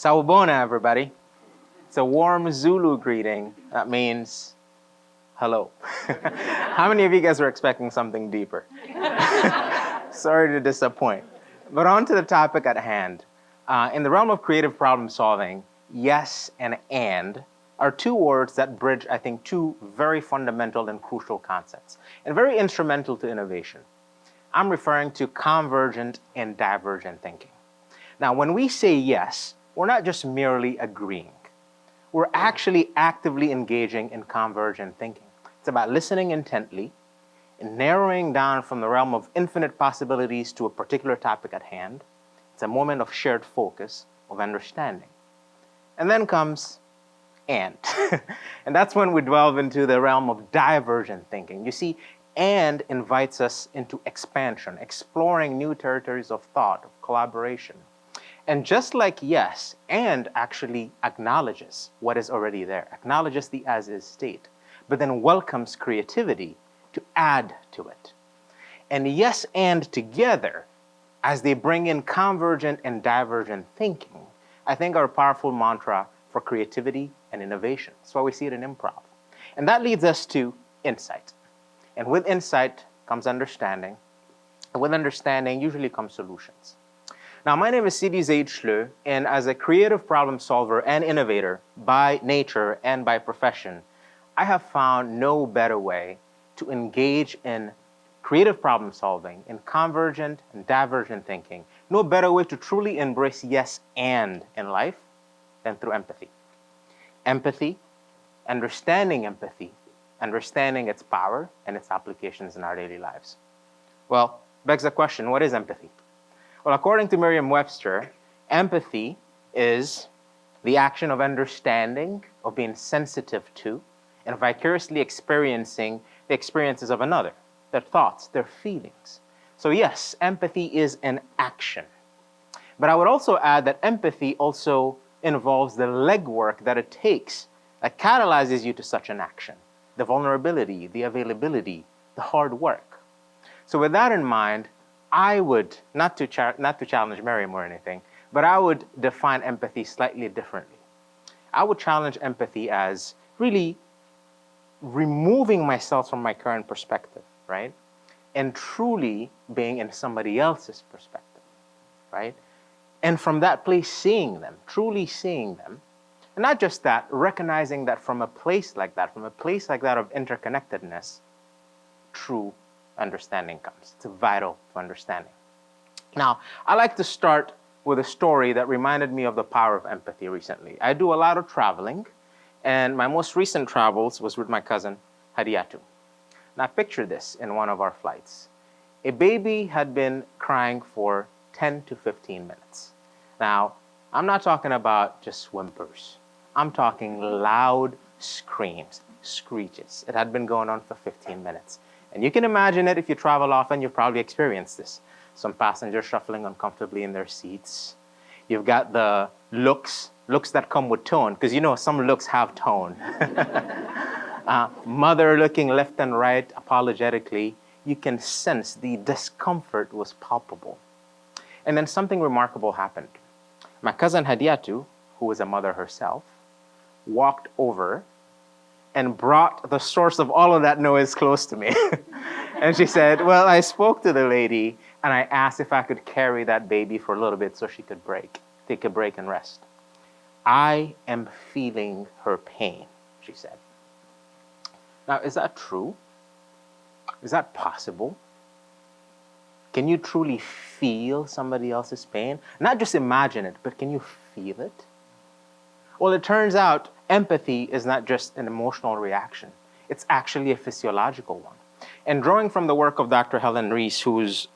Sawubona, everybody. It's a warm Zulu greeting. That means hello. How many of you guys were expecting something deeper? Sorry to disappoint. But on to the topic at hand. In the realm of creative problem solving, yes and are two words that bridge, I think, two very fundamental and crucial concepts, and very instrumental to innovation. I'm referring to convergent and divergent thinking. Now, when we say yes, we're not just merely agreeing. We're actually actively engaging in convergent thinking. It's about listening intently and narrowing down from the realm of infinite possibilities to a particular topic at hand. It's a moment of shared focus, of understanding. And then comes and. And that's when we delve into the realm of divergent thinking. You see, and invites us into expansion, exploring new territories of thought, of collaboration. And just like yes, and actually acknowledges what is already there, acknowledges the as-is state, but then welcomes creativity to add to it. And yes and together, as they bring in convergent and divergent thinking, I think are a powerful mantra for creativity and innovation. That's why we see it in improv. And that leads us to insight. And with insight comes understanding. And with understanding usually comes solutions. Now, my name is Sidi Zeid Chleuh, and as a creative problem solver and innovator by nature and by profession, I have found no better way to engage in creative problem solving, in convergent and divergent thinking, no better way to truly embrace yes and in life than through empathy. Empathy, understanding its power and its applications in our daily lives. Well, begs the question, what is empathy? Well, according to Merriam-Webster, empathy is the action of understanding, of being sensitive to, and vicariously experiencing the experiences of another, their thoughts, their feelings. So yes, empathy is an action. But I would also add that empathy also involves the legwork that it takes that catalyzes you to such an action, the vulnerability, the availability, the hard work. So with that in mind, I would, not to challenge Merriam or anything, but I would define empathy slightly differently. I would challenge empathy as really removing myself from my current perspective, right? And truly being in somebody else's perspective, right? And from that place, seeing them, truly seeing them. And not just that, recognizing that from a place like that of interconnectedness, true understanding comes. It's vital to understanding. Now, I like to start with a story that reminded me of the power of empathy recently. I do a lot of traveling, and my most recent travels was with my cousin, Hadiatu. Now, picture this in one of our flights. A baby had been crying for 10 to 15 minutes. Now, I'm not talking about just whimpers. I'm talking loud screams, screeches. It had been going on for 15 minutes. And you can imagine it if you travel often, you've probably experienced this. Some passengers shuffling uncomfortably in their seats. You've got the looks that come with tone, because you know some looks have tone. Mother looking left and right apologetically. You can sense the discomfort was palpable. And then something remarkable happened. My cousin Hadiatu, who was a mother herself, walked over and brought the source of all of that noise close to me. And she said, well, I spoke to the lady and I asked if I could carry that baby for a little bit so she could take a break and rest. I am feeling her pain, she said. Now, is that true? Is that possible? Can you truly feel somebody else's pain? Not just imagine it, but can you feel it? Well, it turns out empathy is not just an emotional reaction. It's actually a physiological one. And drawing from the work of Dr. Helen Rees, who's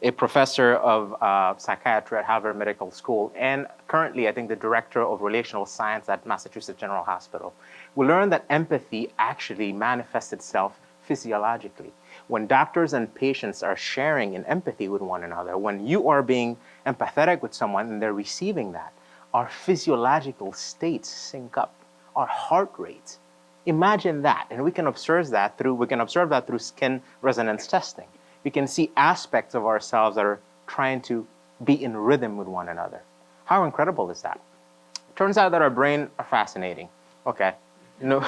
a professor of psychiatry at Harvard Medical School, and currently, I think, the director of relational science at Massachusetts General Hospital, we learned that empathy actually manifests itself physiologically. When doctors and patients are sharing in empathy with one another, when you are being empathetic with someone and they're receiving that, our physiological states sync up, our heart rates. Imagine that, and we can observe that through skin resonance testing. We can see aspects of ourselves that are trying to be in rhythm with one another. How incredible is that? Turns out that our brains are fascinating. Okay. No,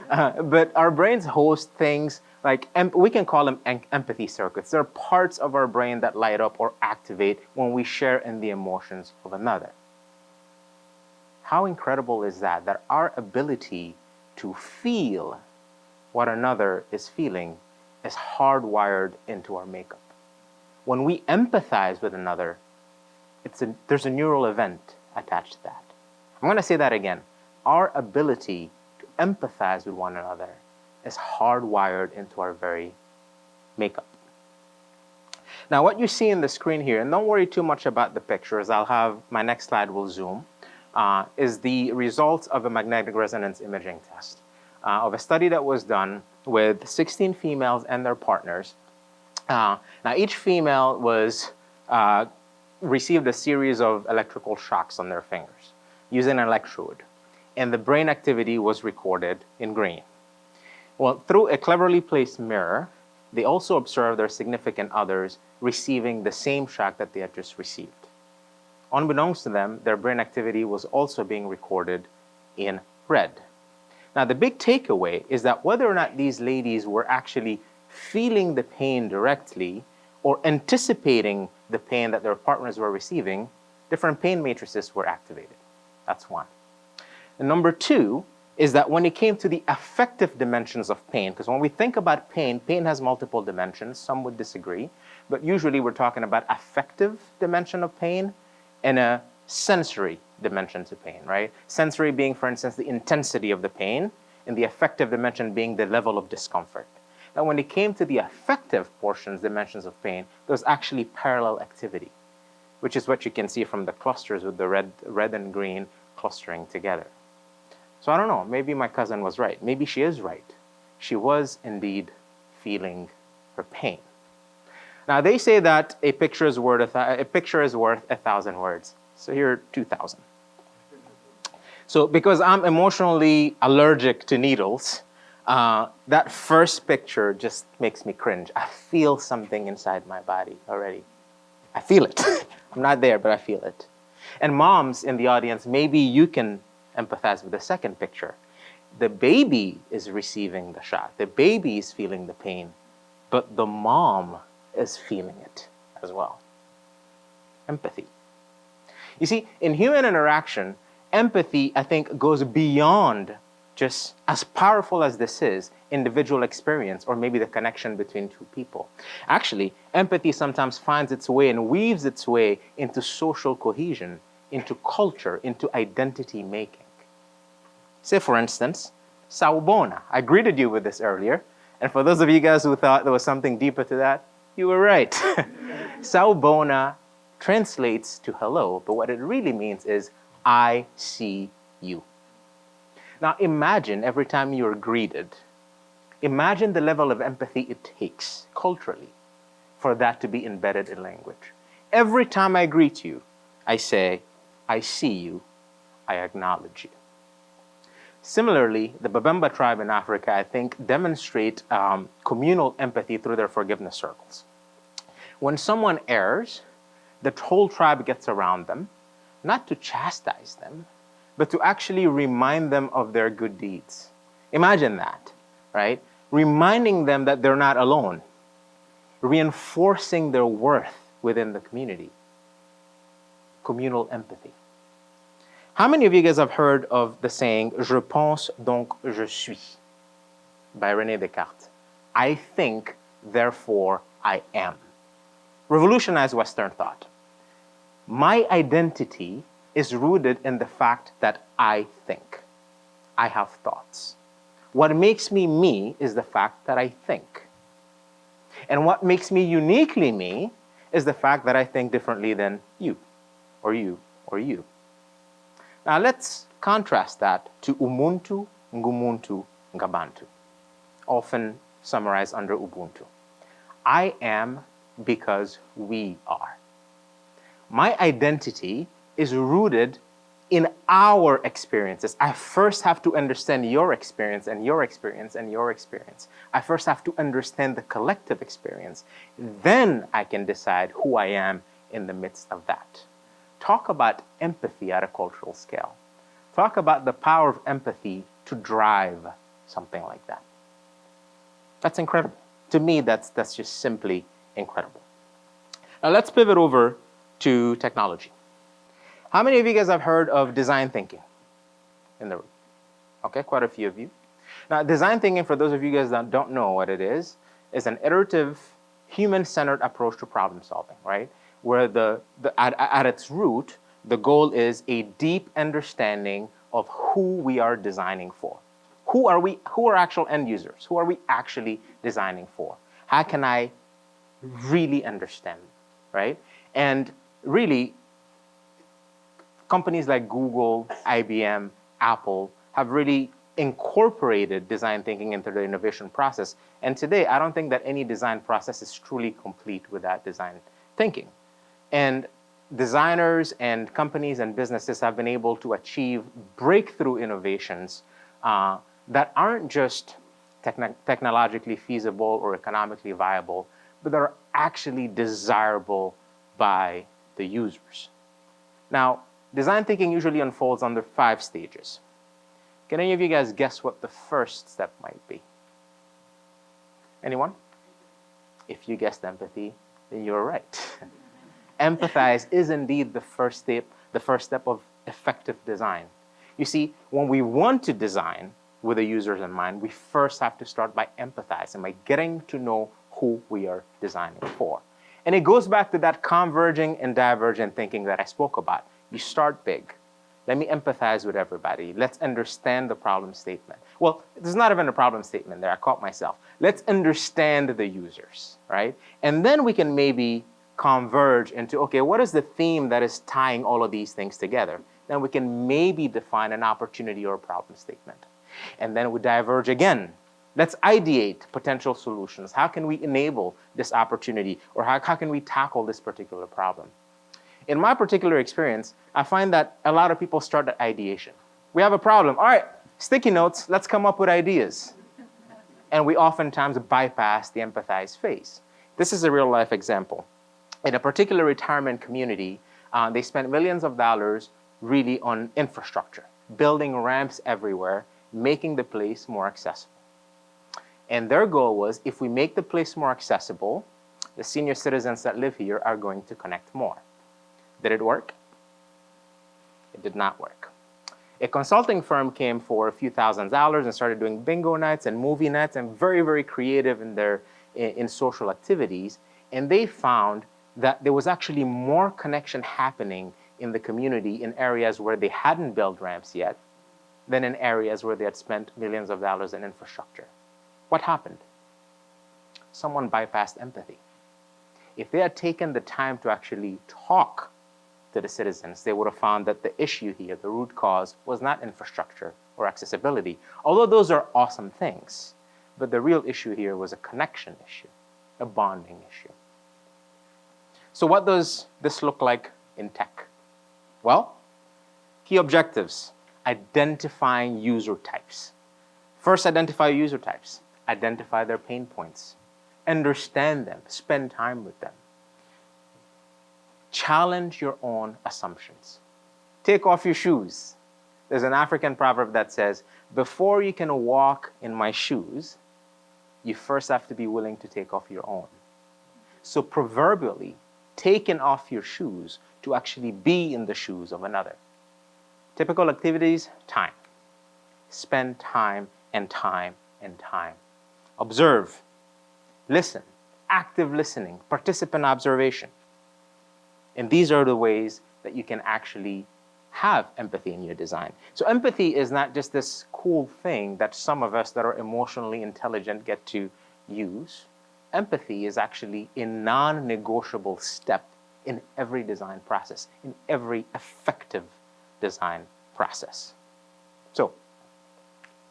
but our brains host things like, we can call them empathy circuits. They're parts of our brain that light up or activate when we share in the emotions of another. How incredible is that? That our ability to feel what another is feeling is hardwired into our makeup. When we empathize with another, there's a neural event attached to that. I'm going to say that again. Our ability to empathize with one another is hardwired into our very makeup. Now, what you see in the screen here, and don't worry too much about the pictures, my next slide will zoom, is the results of a magnetic resonance imaging test of a study that was done with 16 females and their partners. Now, each female received a series of electrical shocks on their fingers using an electrode, and the brain activity was recorded in green. Well, through a cleverly placed mirror, they also observed their significant others receiving the same shock that they had just received. Unbeknownst to them, their brain activity was also being recorded in red. Now, the big takeaway is that whether or not these ladies were actually feeling the pain directly or anticipating the pain that their partners were receiving, different pain matrices were activated. That's one. And number two is that when it came to the affective dimensions of pain, because when we think about pain, pain has multiple dimensions. Some would disagree, but usually we're talking about affective dimension of pain and a sensory dimension to pain, right? Sensory being, for instance, the intensity of the pain, and the affective dimension being the level of discomfort. Now, when it came to the affective dimensions of pain, there was actually parallel activity, which is what you can see from the clusters with the red and green clustering together. So I don't know, maybe my cousin was right. Maybe she is right. She was indeed feeling her pain. Now, they say that a picture is worth 1,000 words. So here are 2,000. So because I'm emotionally allergic to needles, that first picture just makes me cringe. I feel something inside my body already. I feel it. I'm not there, but I feel it. And moms in the audience, maybe you can empathize with the second picture. The baby is receiving the shot. The baby is feeling the pain, but the mom is feeling it as well. Empathy. You see, in human interaction, empathy, I think, goes beyond just, as powerful as this is, individual experience or maybe the connection between two people. Actually, empathy sometimes finds its way and weaves its way into social cohesion, into culture, into identity making. Say, for instance, Sawubona. I greeted you with this earlier, and for those of you guys who thought there was something deeper to that, you were right. Sawubona translates to hello, but what it really means is, I see you. Now imagine every time you're greeted, imagine the level of empathy it takes culturally for that to be embedded in language. Every time I greet you, I say, I see you, I acknowledge you. Similarly, the Babemba tribe in Africa, I think, demonstrate communal empathy through their forgiveness circles. When someone errs, the whole tribe gets around them, not to chastise them, but to actually remind them of their good deeds. Imagine that, right? Reminding them that they're not alone, reinforcing their worth within the community. Communal empathy. How many of you guys have heard of the saying, Je pense donc je suis, by René Descartes? I think, therefore I am. Revolutionized Western thought. My identity is rooted in the fact that I think. I have thoughts. What makes me me is the fact that I think. And what makes me uniquely me is the fact that I think differently than you, or you, or you. Now let's contrast that to Umuntu, Ngumuntu, Ngabantu, often summarized under Ubuntu. I am because we are. My identity is rooted in our experiences. I first have to understand your experience and your experience and your experience. I first have to understand the collective experience. Then I can decide who I am in the midst of that. Talk about empathy at a cultural scale. Talk about the power of empathy to drive something like that. That's incredible. To me, that's just simply incredible. Now let's pivot over to technology. How many of you guys have heard of design thinking in the room? Okay, quite a few of you. Now, design thinking, for those of you guys that don't know what it is an iterative, human-centered approach to problem solving, right? Where at its root, the goal is a deep understanding of who we are designing for. Who are actual end users? Who are we actually designing for? How can I really understand, right? And really, companies like Google, IBM, Apple have really incorporated design thinking into the innovation process. And today, I don't think that any design process is truly complete without design thinking. And designers and companies and businesses have been able to achieve breakthrough innovations that aren't just technologically feasible or economically viable, but that are actually desirable by the users. Now, design thinking usually unfolds under 5 stages. Can any of you guys guess what the first step might be? Anyone? If you guessed empathy, then you're right. Empathize is indeed the first step of effective design. You see, when we want to design with the users in mind, we first have to start by empathizing, by getting to know who we are designing for. And it goes back to that converging and divergent thinking that I spoke about. You start big. Let me empathize with everybody. Let's understand the problem statement. Well, there's not even a problem statement there. I caught myself. Let's understand the users, right? And then we can maybe converge into, okay, what is the theme that is tying all of these things together? Then we can maybe define an opportunity or a problem statement. And then we diverge again. Let's ideate potential solutions. How can we enable this opportunity? Or how can we tackle this particular problem? In my particular experience, I find that a lot of people start at ideation. We have a problem. All right, sticky notes, let's come up with ideas. And we oftentimes bypass the empathize phase. This is a real life example. In a particular retirement community, they spent millions of dollars really on infrastructure, building ramps everywhere, making the place more accessible. And their goal was, if we make the place more accessible, the senior citizens that live here are going to connect more. Did it work? It did not work. A consulting firm came for a few $1,000s and started doing bingo nights and movie nights and very, very creative in social activities. And they found that there was actually more connection happening in the community in areas where they hadn't built ramps yet than in areas where they had spent millions of dollars in infrastructure. What happened? Someone bypassed empathy. If they had taken the time to actually talk to the citizens, they would have found that the issue here, the root cause, was not infrastructure or accessibility, although those are awesome things. But the real issue here was a connection issue, a bonding issue. So what does this look like in tech? Well, key objectives: identifying user types. First, identify user types. Identify their pain points. Understand them. Spend time with them. Challenge your own assumptions. Take off your shoes. There's an African proverb that says, before you can walk in my shoes, you first have to be willing to take off your own. So proverbially, taking off your shoes to actually be in the shoes of another. Typical activities: time. Spend time and time and time. Observe. Listen. Active listening. Participant observation. And these are the ways that you can actually have empathy in your design. So empathy is not just this cool thing that some of us that are emotionally intelligent get to use. Empathy is actually a non-negotiable step in every design process, in every effective design process. So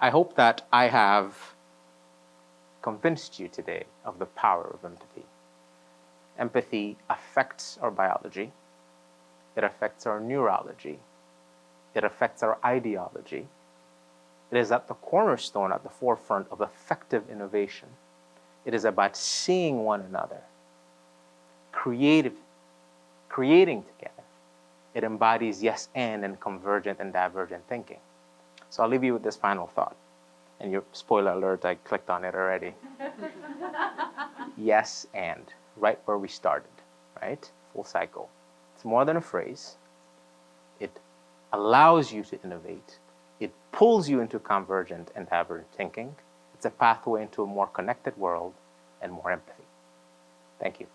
I hope that I have convinced you today of the power of empathy. Empathy affects our biology. It affects our neurology. It affects our ideology. It is at the cornerstone, at the forefront of effective innovation. It is about seeing one another, creating together, It embodies yes and convergent and divergent thinking. So I'll leave you with this final thought. And your spoiler alert, I clicked on it already. Yes and, right where we started, right? Full cycle. It's more than a phrase. It allows you to innovate. It pulls you into convergent and divergent thinking. It's a pathway into a more connected world and more empathy. Thank you.